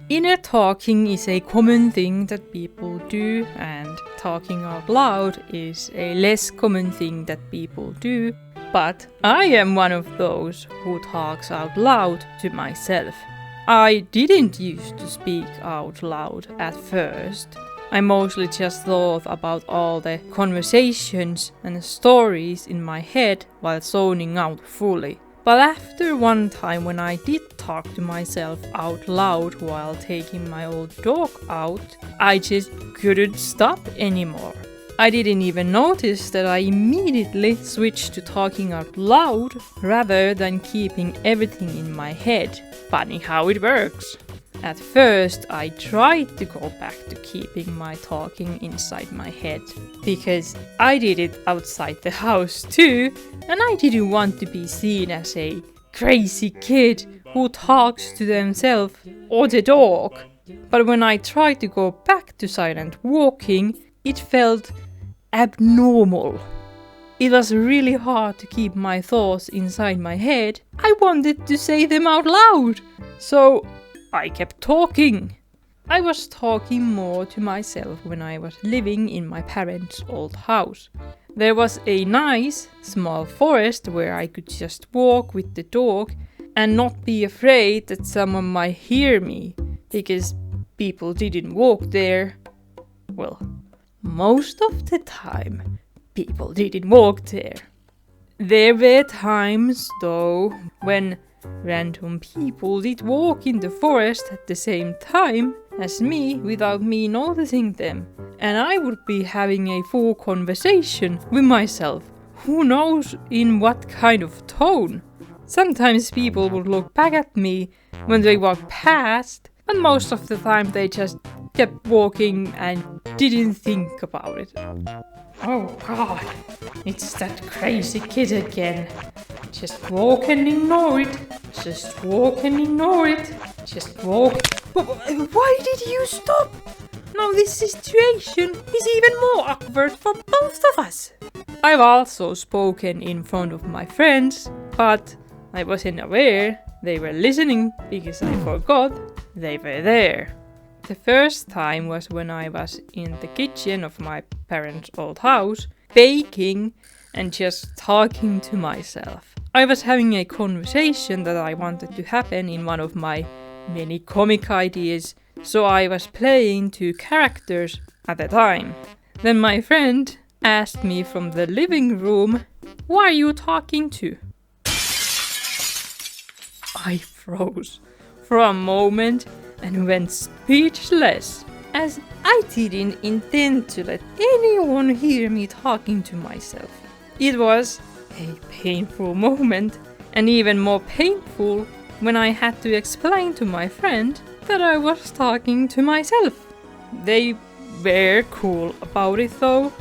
Inner talking is a common thing that people do, and talking out loud is a less common thing that people do. But I am one of those who talks out loud to myself. I didn't used to speak out loud at first. I mostly just thought about all the conversations and stories in my head while zoning out fully. But after one time when I did talk to myself out loud while taking my old dog out, I just couldn't stop anymore. I didn't even notice that I immediately switched to talking out loud rather than keeping everything in my head. Funny how it works. At first, I tried to go back to keeping my talking inside my head, because I did it outside the house too, and I didn't want to be seen as a crazy kid who talks to themselves or the dog. But when I tried to go back to silent walking, it felt abnormal. It was really hard to keep my thoughts inside my head. I wanted to say them out loud, so I kept talking. I was talking more to myself when I was living in my parents' old house. There was a nice, small forest where I could just walk with the dog and not be afraid that someone might hear me, because people didn't walk there. Well, most of the time, people didn't walk there. There were times, though, when random people did walk in the forest at the same time as me without me noticing them, and I would be having a full conversation with myself, who knows in what kind of tone. Sometimes people would look back at me when they walked past, but most of the time they just kept walking and didn't think about it. Oh god, it's that crazy kid again. Just walk and ignore it. Just walk and ignore it. Just walk. Why did you stop? Now this situation is even more awkward for both of us. I've also spoken in front of my friends, but I wasn't aware they were listening because I forgot they were there. The first time was when I was in the kitchen of my parents' old house, baking and just talking to myself. I was having a conversation that I wanted to happen in one of my many comic ideas, so I was playing 2 characters at a time. Then my friend asked me from the living room, "Who are you talking to?" I froze for a moment and went speechless, as I didn't intend to let anyone hear me talking to myself. It was a painful moment, and even more painful when I had to explain to my friend that I was talking to myself. They were cool about it though,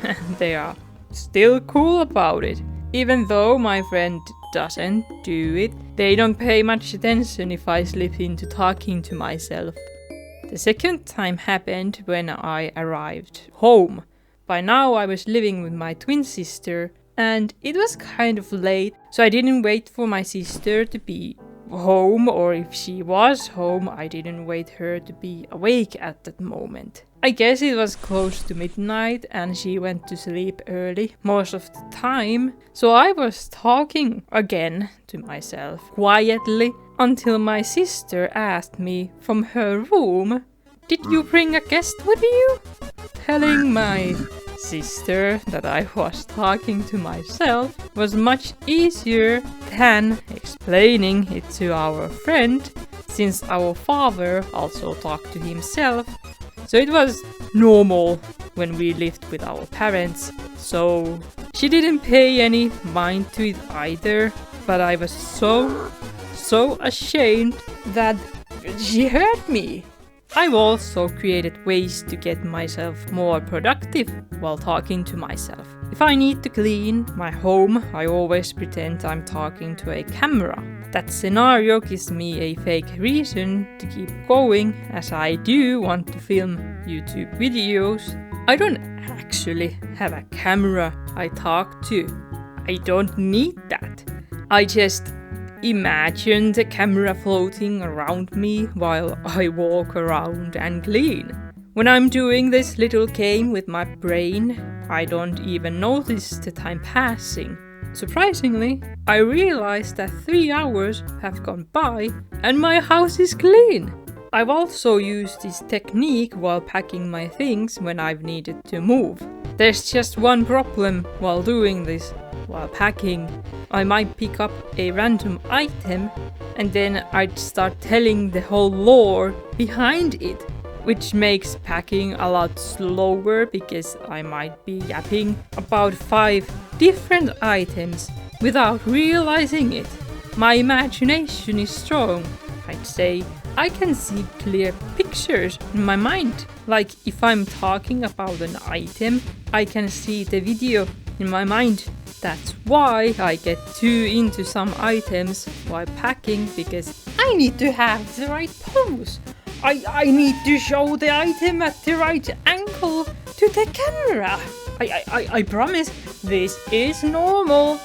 and they are still cool about it. Even though my friend doesn't do it, they don't pay much attention if I slip into talking to myself. The second time happened when I arrived home. By now I was living with my twin sister, and it was kind of late, so I didn't wait for my sister to be home, or if she was home, I didn't wait her to be awake at that moment. I guess it was close to midnight and she went to sleep early most of the time, so I was talking again to myself quietly until my sister asked me from her room, "Did you bring a guest with you?" Telling my sister that I was talking to myself was much easier than explaining it to our friend, since our father also talked to himself. So it was normal when we lived with our parents, so she didn't pay any mind to it either, but I was so ashamed that she heard me. I've also created ways to get myself more productive while talking to myself. If I need to clean my home, I always pretend I'm talking to a camera. That scenario gives me a fake reason to keep going, as I do want to film YouTube videos. I don't actually have a camera I talk to. I don't need that. I just imagine the camera floating around me while I walk around and clean. When I'm doing this little game with my brain, I don't even notice the time passing. Surprisingly, I realize that 3 hours have gone by and my house is clean. I've also used this technique while packing my things when I've needed to move. There's just one problem while doing this. While packing, I might pick up a random item and then I'd start telling the whole lore behind it, which makes packing a lot slower because I might be yapping about 5 different items without realizing it. My imagination is strong, I'd say. I can see clear pictures in my mind. Like if I'm talking about an item, I can see the video in my mind. That's why I get too into some items while packing, because I need to have the right pose. I need to show the item at the right angle to the camera. I promise this is normal.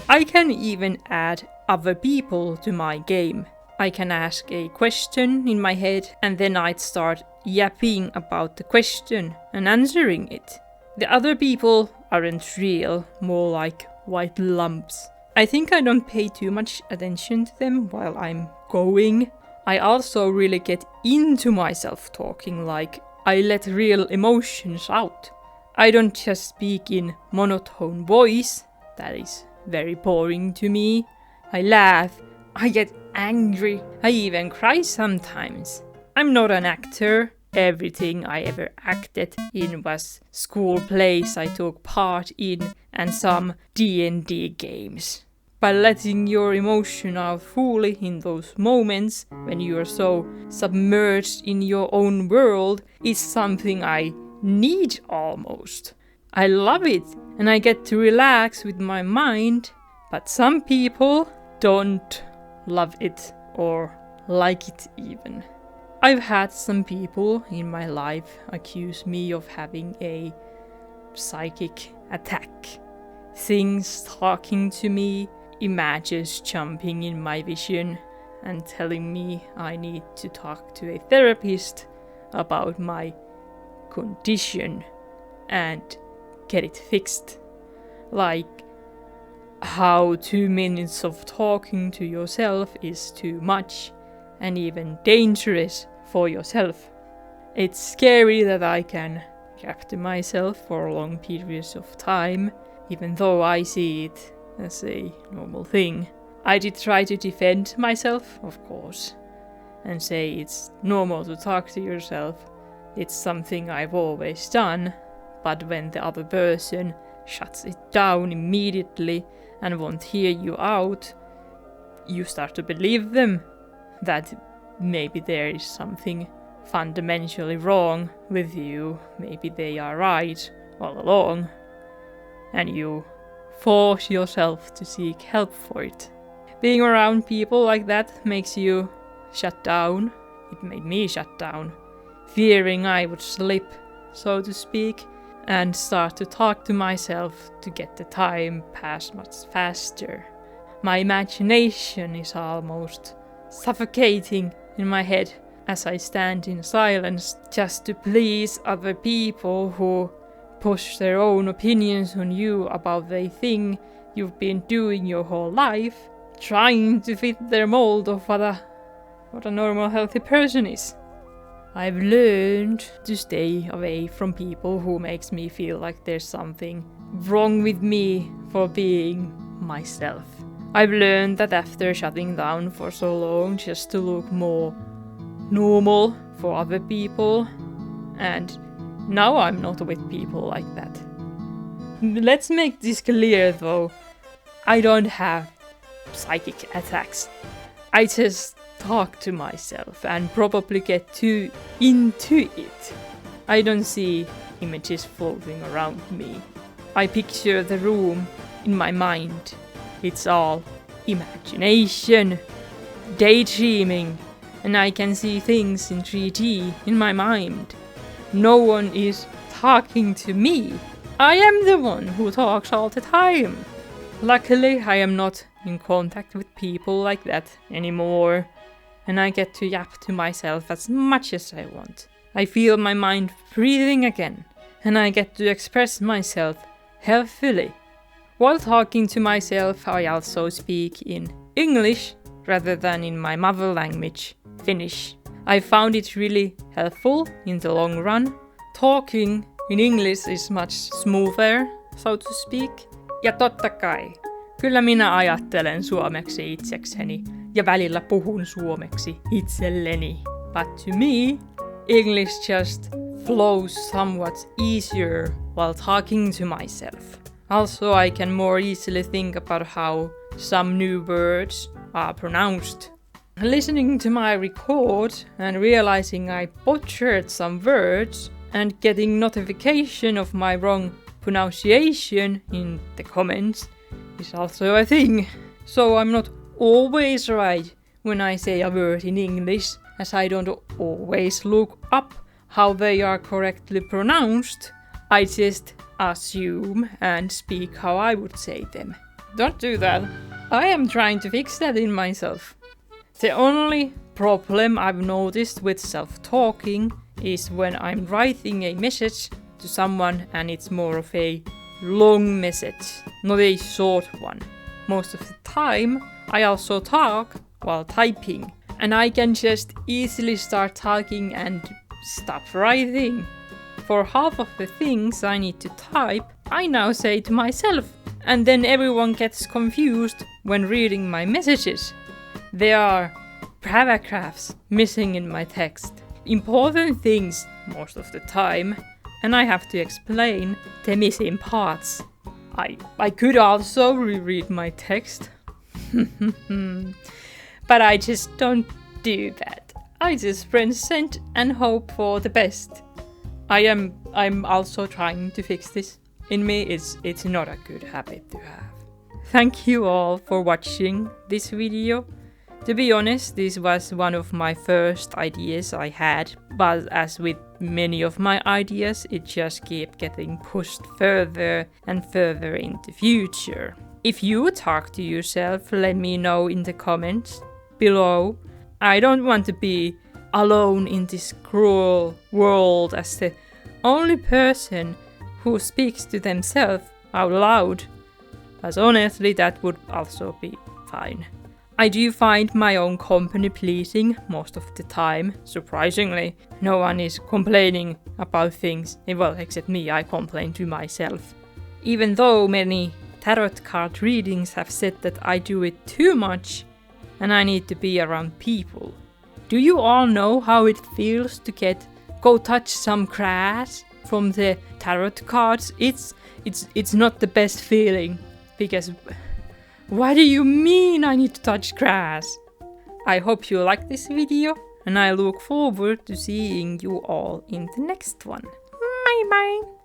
I can even add other people to my game. I can ask a question in my head and then I'd start yapping about the question and answering it. The other people aren't real, more like white lumps. I think I don't pay too much attention to them while I'm going. I also really get into myself talking, like I let real emotions out. I don't just speak in monotone voice, that is very boring to me. I laugh, I get angry, I even cry sometimes. I'm not an actor. Everything I ever acted in was school plays I took part in and some D&D games. By letting your emotion out fully in those moments when you are so submerged in your own world is something I need almost. I love it and I get to relax with my mind, but some people don't love it or like it even. I've had some people in my life accuse me of having a psychic attack. Things talking to me, images jumping in my vision and telling me I need to talk to a therapist about my condition and get it fixed. Like how 2 minutes of talking to yourself is too much and even dangerous for yourself. It's scary that I can rap to myself for long periods of time, even though I see it as a normal thing. I did try to defend myself, of course, and say it's normal to talk to yourself. It's something I've always done, but when the other person shuts it down immediately and won't hear you out, you start to believe them that maybe there is something fundamentally wrong with you, maybe they are right all along, and you force yourself to seek help for it. Being around people like that makes you shut down. It made me shut down, fearing I would slip, so to speak, and start to talk to myself to get the time pass much faster. My imagination is almost suffocating in my head as I stand in silence just to please other people who push their own opinions on you about the thing you've been doing your whole life, trying to fit their mold of what a normal healthy person is. I've learned to stay away from people who makes me feel like there's something wrong with me for being myself. I've learned that after shutting down for so long just to look more normal for other people, and now I'm not with people like that. Let's make this clear though. I don't have psychic attacks. I just talk to myself and probably get too into it. I don't see images floating around me. I picture the room in my mind. It's all imagination, daydreaming, and I can see things in 3D in my mind. No one is talking to me. I am the one who talks all the time. Luckily, I am not in contact with people like that anymore, and I get to yap to myself as much as I want. I feel my mind breathing again, and I get to express myself healthily. While talking to myself, I also speak in English rather than in my mother language, Finnish. I found it really helpful in the long run. Talking in English is much smoother, so to speak. Ja totta kai, kyllä minä ajattelen suomeksi itsekseni ja välillä puhun suomeksi itselleni. But to me, English just flows somewhat easier while talking to myself. Also, I can more easily think about how some new words are pronounced. Listening to my record and realizing I butchered some words and getting notification of my wrong pronunciation in the comments is also a thing. So I'm not always right when I say a word in English, as I don't always look up how they are correctly pronounced. I just assume and speak how I would say them. Don't do that. I am trying to fix that in myself. The only problem I've noticed with self-talking is when I'm writing a message to someone and it's more of a long message, not a short one. Most of the time, I also talk while typing, and I can just easily start talking and stop writing. For half of the things I need to type, I now say to myself, and then everyone gets confused when reading my messages. There are paragraphs missing in my text. Important things most of the time, and I have to explain the missing parts. I could also reread my text, but I just don't do that. I just press send and hope for the best. I'm also trying to fix this. In me, it's not a good habit to have. Thank you all for watching this video. To be honest, this was one of my first ideas I had, but as with many of my ideas, it just kept getting pushed further and further into future. If you talk to yourself, let me know in the comments below. I don't want to be alone in this cruel world as the only person who speaks to themselves out loud, as honestly that would also be fine. I do find my own company pleasing most of the time, surprisingly. No one is complaining about things, well, except me, I complain to myself. Even though many tarot card readings have said that I do it too much and I need to be around people. Do you all know how it feels to go touch some grass from the tarot cards? It's not the best feeling, because what do you mean I need to touch grass? I hope you like this video, and I look forward to seeing you all in the next one. Bye bye!